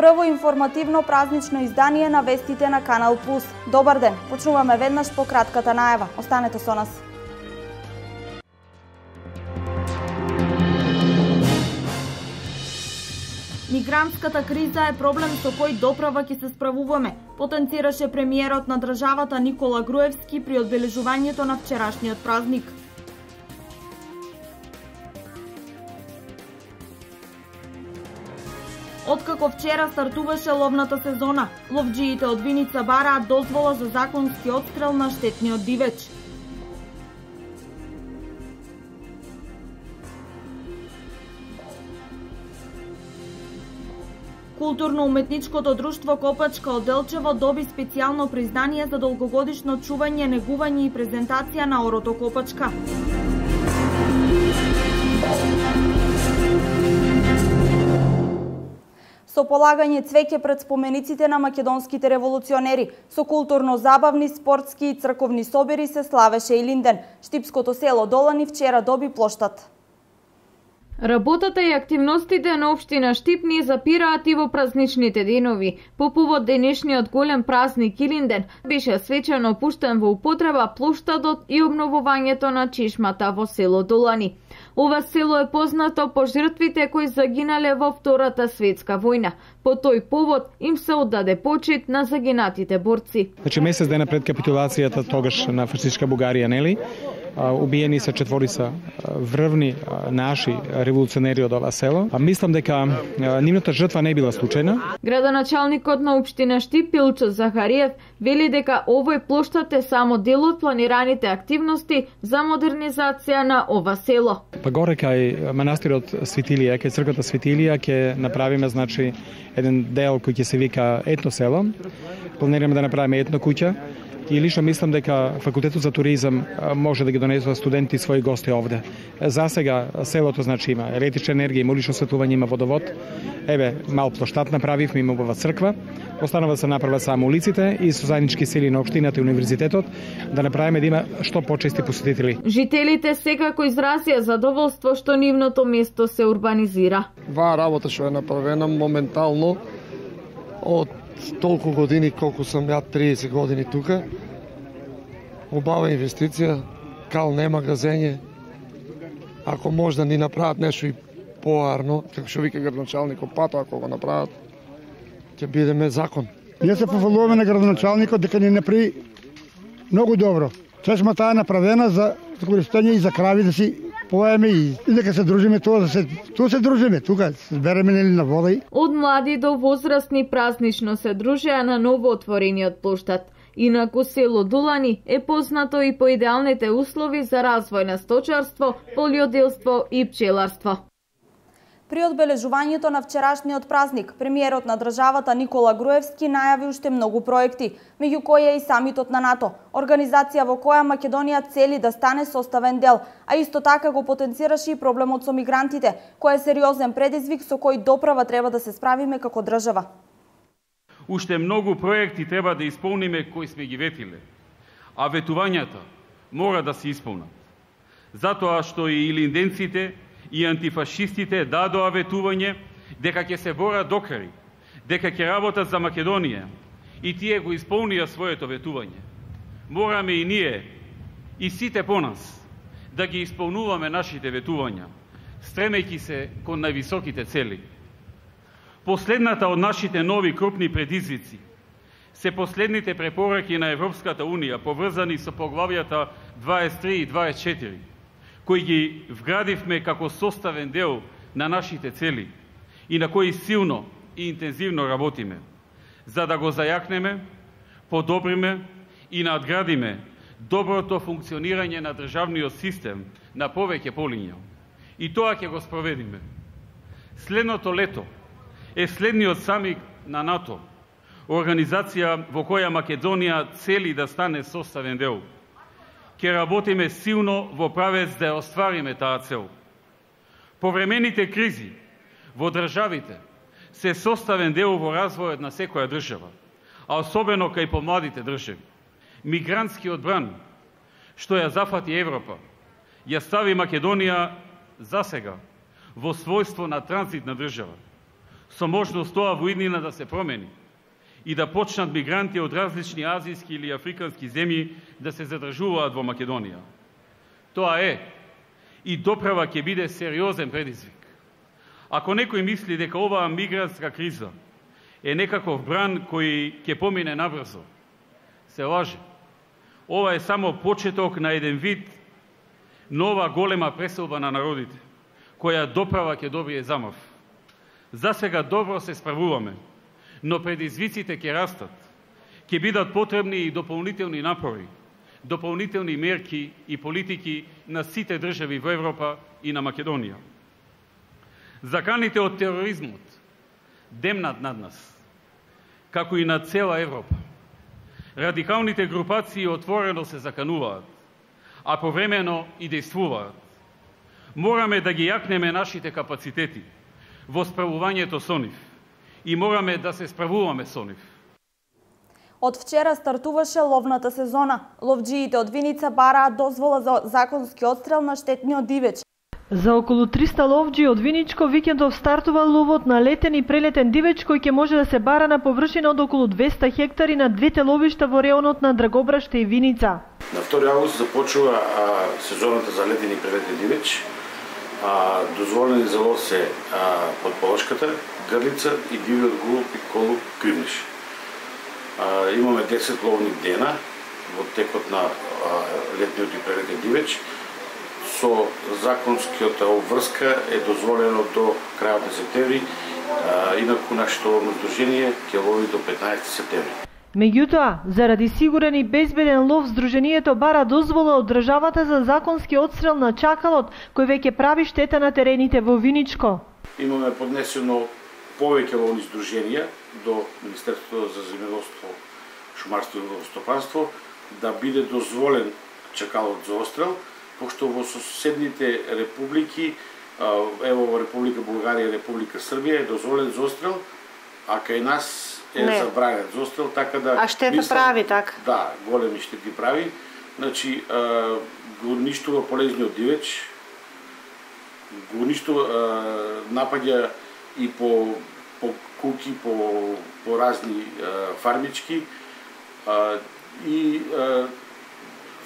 прво информативно празнично издание на вестите на Канал Плюс. Добар ден, почнуваме веднаш по кратката најава. Останете со нас. Мигрантската криза е проблем со кој доправа ќе се справуваме, потенцираше премиерот на државата Никола Груевски при одбележувањето на вчерашниот празник. Откако вчера стартуваше ловната сезона, ловџиите од Виница бараат дозвола за законски отстрел на штетниот дивеч. Културно-уметничкото друштво Копачка од Делчево доби специјално признание за долгогодишно чување, негување и презентација на орото Копачка. Со полагање цвеќе пред спомениците на македонските револуционери, со културно-забавни, спортски и црковни собери се славеше Илинден. Штипското село Долани вчера доби плоштад. Работата и активностите на општина Штип не запираат и во празничните денови. По повод денешниот голем празник Илинден беше свечено пуштен во употреба плоштадот и обновувањето на чешмата во село Долани. Ова село е познато по жртвите кои загинале во Втората светска војна. По тој повод им се оддаде почит на загинатите борци. Значи месец дена пред капитулацијата тогаш на фашистичка Бугарија, нели? Убиени се четворица врвни наши револуционери од ова село. Мислам дека нивната жртва не била случајна. Градоначалникот на општина Штип Илчо Захариев вели дека овој плоштад е само дел од планираните активности за модернизација на ова село. Па горе кај манастирот Светилија, кај црквата Светилија ќе направиме значи еден дел кој ќе се вика етно село. Планираме да направиме етно куќа. И лично мислам дека факултетот за туризам може да ги донесува студенти своји гости овде. За сега селото значи има електрична енергија, има улично осветлување, има водовод. Еве, мал плоштад направивме, има убава црква. Останува да се направат само улиците и со заеднички сили на општината и универзитетот да направиме да има што почести посетители. Жителите секако изразија задоволство што нивното место се урбанизира. Ваа работа што е направена моментално од толку години колку сум ја 30 години тука. Убава инвестиција, кал нема газење. Ако може да ни направат нешто и поарно, како што вика градоначалникот, пато ако го направат, ќе бидеме закон. Ние се пофалуваме на градоначалникот дека ни направи многу добро. Чешмата е направена за користење и за крави да си поеме и дека се дружиме тоа се дружиме тука, се береме на вода и од млади до возрастни празнично се дружеа на новоотворениот плоштад. Инаку село Долани е познато и по идеалните услови за развој на сточарство, полјоделство и пчеларство. При одбележувањето на вчерашниот празник, премиерот на државата Никола Груевски најави уште многу проекти, меѓу кои е и самитот на НАТО, организација во која Македонија цели да стане составен дел, а исто така го потенцираше и проблемот со мигрантите, кој е сериозен предизвик со кој доправа треба да се справиме како држава. Уште многу проекти треба да исполниме кои сме ги ветиле, а ветувањата мора да се исполнат. Затоа што и илинденците и антифашистите дадоа ветување дека ќе се борат до крај, дека ќе работат за Македонија и тие го исполнија своето ветување. Мораме и ние, и сите по нас, да ги исполнуваме нашите ветувања, стремејќи се кон највисоките цели. Последната од нашите нови крупни предизвици се последните препораки на Европската Унија, поврзани со поглавјата 23 и 24, кои ги вградивме како составен дел на нашите цели и на кои силно и интензивно работиме, за да го зајакнеме, подобриме и надградиме доброто функционирање на државниот систем на повеќе полиња. И тоа ќе го спроведиме. Следното лето е следниот самит на НАТО, организација во која Македонија цели да стане составен дел. Ќе работиме силно во правец да ја оствариме таа цел. Повремените кризи во државите се составен дел во развојот на секоја држава, а особено кај помладите држави. Мигрантскиот бран, што ја зафати Европа, ја стави Македонија засега во својство на транзитна држава, со можност тоа во иднина да се промени и да почнат мигранти од различни азијски или африкански земји да се задржуваат во Македонија. Тоа е и доправа ќе биде сериозен предизвик. Ако некој мисли дека оваа мигрантска криза е некаков бран кој ќе помине набрзо, се лаже. Ова е само почеток на еден вид нова голема преселба на народите, која доправа ќе добие замав. За сега добро се справуваме, но предизвиците ќе растат. Ќе бидат потребни и дополнителни напори, дополнителни мерки и политики на сите држави во Европа и на Македонија. Заканите од тероризмот демнат над нас, како и над цела Европа. Радикалните групации отворено се закануваат, а повремено и действуваат. Мораме да ги јакнеме нашите капацитети во справувањето со нив и мораме да се справуваме со нив. Од вчера стартуваше ловната сезона. Ловџиите од Виница бараат дозвола за законски отстрел на штетниот дивеч. За околу 300 ловџи од Виничко викендов стартува ловот на летен и прелетен дивеч кој ќе може да се бара на површина од околу 200 хектари на двете ловишта во реонот на Драгобраште и Виница. На 2 август започува сезоната за летен и прелетен дивеч. Дозволени за лов се подполошката, грлица и дивиот голуб и колуб кривниш. Имаме 10 ловни дена во текот на летниот и прелетен дивеч. Со законскиот обврска е дозволено до крајот на септември, инаку нашето ловно здружение ќе лови до 15 септември. Меѓутоа, заради сигурен и безбеден лов, здруженијето бара дозвола од државата за законски отстрел на чакалот, кој веќе прави штета на терените во Виничко. Имаме поднесено повеќе ловни здруженија до Министерството за земјоделство, шумарство и ловостопанство да биде дозволен чакалот за отстрел, пошто во соседните републики, ево во Република Бугарија и Република Србија е дозволен за отстрел, а кај нас е забранет за отстрел, така да... А штета прави, така? Да, големи штети прави. Значи, го уништува полезниот дивеч, го уништува, напаѓа и по куки, по разни фармички и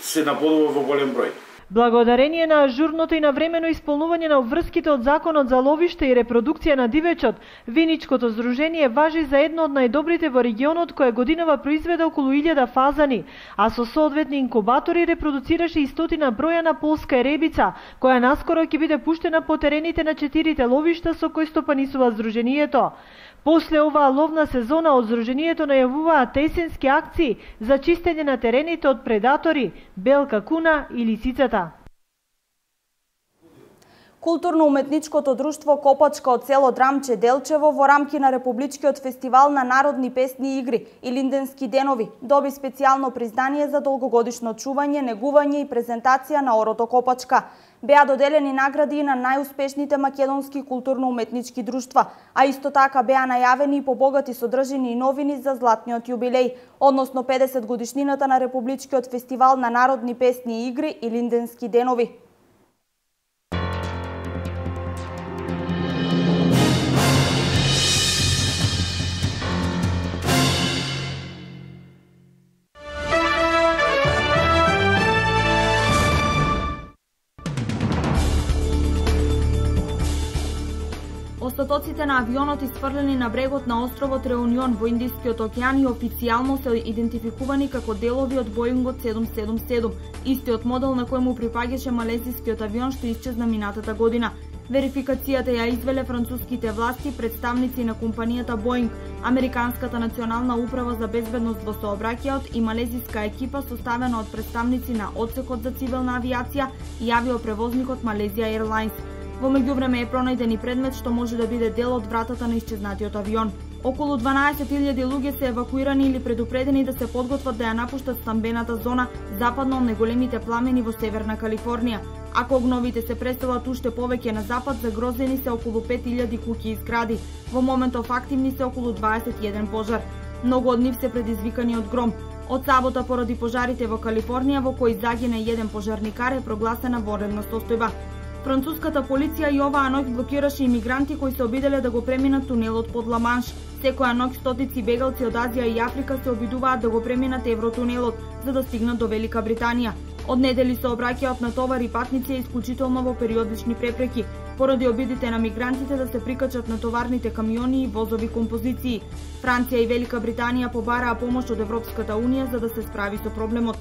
се набодува во голем број. Благодарение на ажурното и навремено исполнување на обврските од Законот за ловиште и репродукција на дивечот, Виничкото здружение важи за едно од најдобрите во регионот кое годинава произведе околу 1000 фазани, а со соодветни инкубатори репродуцираше и 100 броја на полска еребица, која наскоро ќе биде пуштена по терените на 4 ловишта со кои стопанисува здруженијето. После оваа ловна сезона од здруженијето најавуваат есенски акции за чистење на терените од предатори, белка куна и лисицата. Културно-уметничкото друштво Копачка од село Драмче Делчево во рамки на Републичкиот фестивал на народни песни и игри Илинденски денови доби специјално признание за долгогодишно чување, негување и презентација на орото Копачка. Беа доделени награди и на најуспешните македонски културно-уметнички друштва, а исто така беа најавени и побогати содржини и новини за златниот јубилеј, односно 50 годишнината на Републичкиот фестивал на народни песни и игри Илинденски денови. Остатоците на авионот isfрлени на брегот на островот Реунион во Индискиот океан и официјално се идентификувани како делови од Боингот 777, истиот модел на кој му припаѓаше малезискиот авион што исчезна минатата година. Верификацијата ја извеле француските власти, представници на компанијата Боинг, Американската национална управа за безбедност во сообраќајот и малезиска екипа составена од представници на Одсекот за цивилна авијација и авиопревозникот Malaysia Airlines. Во меѓувреме е пронајден и предмет што може да биде дел од вратата на исчезнатиот авион. Околу 12.000 луѓе се евакуирани или предупредени да се подготват да ја напуштат стамбената зона западно од најголемите пламени во Северна Калифорнија. Ако огновите се преселат уште повеќе на запад, загрозени се околу 5000 куќи и згради. Во моментов активни се околу 21 пожар. Многу од нив се предизвикани од гром. Од сабота поради пожарите во Калифорнија, во кои загина еден пожарникар, е прогласена воредна состојба. Француската полиција и оваа ноќ блокираше имигранти кои се обиделе да го преминат тунелот под Ла-Манш. Секоја ноќ стотици бегалци од Азија и Африка се обидуваат да го преминат Евротунелот за да стигнат до Велика Британија. Од недели се обраќаат на товари патници исклучително во периодични препреки, поради обидите на мигрантите да се прикачат на товарните камиони и возови композиции. Франција и Велика Британија побараа помош од Европската Унија за да се справи со проблемот.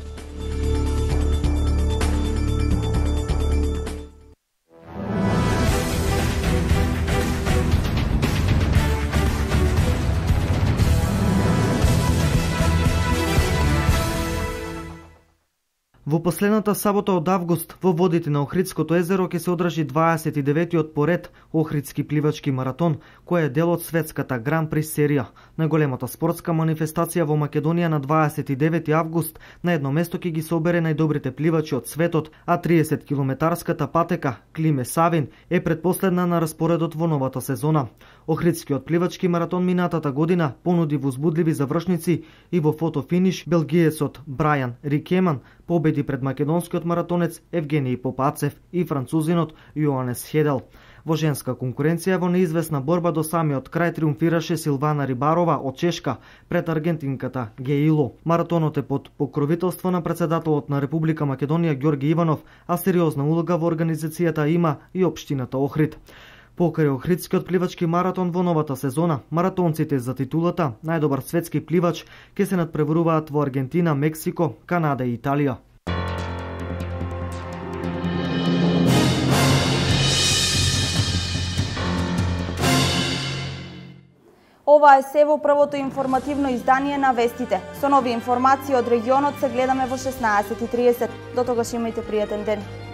Во последната сабота од август во водите на Охридското езеро ќе се одржи 29-тиот поред Охридски пливачки маратон, кој е дел од светската Гран При серија. Најголемата спортска манифестација во Македонија на 29 август на едно место ќе ги собере најдобрите пливачи од светот, а 30 километарската патека Климе Савин е предпоследна на распоредот во новата сезона. Охридскиот пливачки маратон минатата година понуди возбудливи завршници и во фотофиниш белгиецот Брајан Рикеман победи пред македонскиот маратонец Евгениј Попацев и французинот Јоанес Хедел. Во женска конкуренција во неизвестна борба до самиот крај триумфираше Силвана Рибарова од Чешка пред аргентинката Геило. Маратонот е под покровителство на председателот на Република Македонија Ѓорги Иванов, а сериозна улога во организацијата има и општината Охрид. Покрај Охридскиот пливачки маратон во новата сезона, маратонците за титулата најдобар светски пливач ќе се надпреваруваат во Аргентина, Мексико, Канада и Италија. Ова е се во првото информативно издание на Вестите. Со нови информации од регионот се гледаме во 16:30. До тогаш имајте пријатен ден.